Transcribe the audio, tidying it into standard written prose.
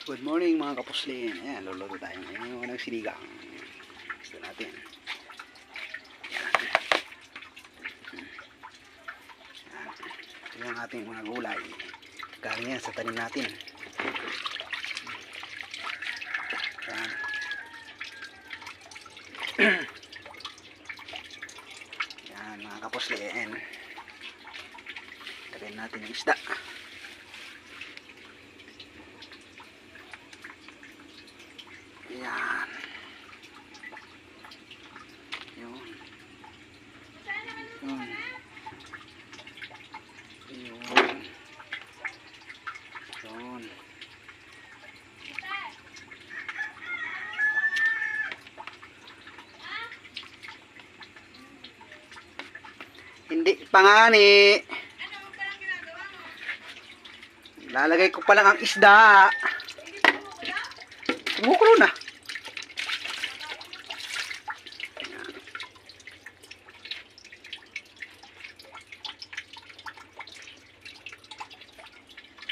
Good morning mga kapuslin. Ayan, luluto tayo ngayon ng sinigang. Gusto natin. Ayan. Ito yung ating mga gulay. Galing yan sa tanim natin. Ayan. Ayan mga kapuslin. Lagyan natin yung isda. Ayan. Yun. Yun. Yun. Yun. Hindi pa nga ni. Lalagay ko pa lang ang isda. Kumukulo na.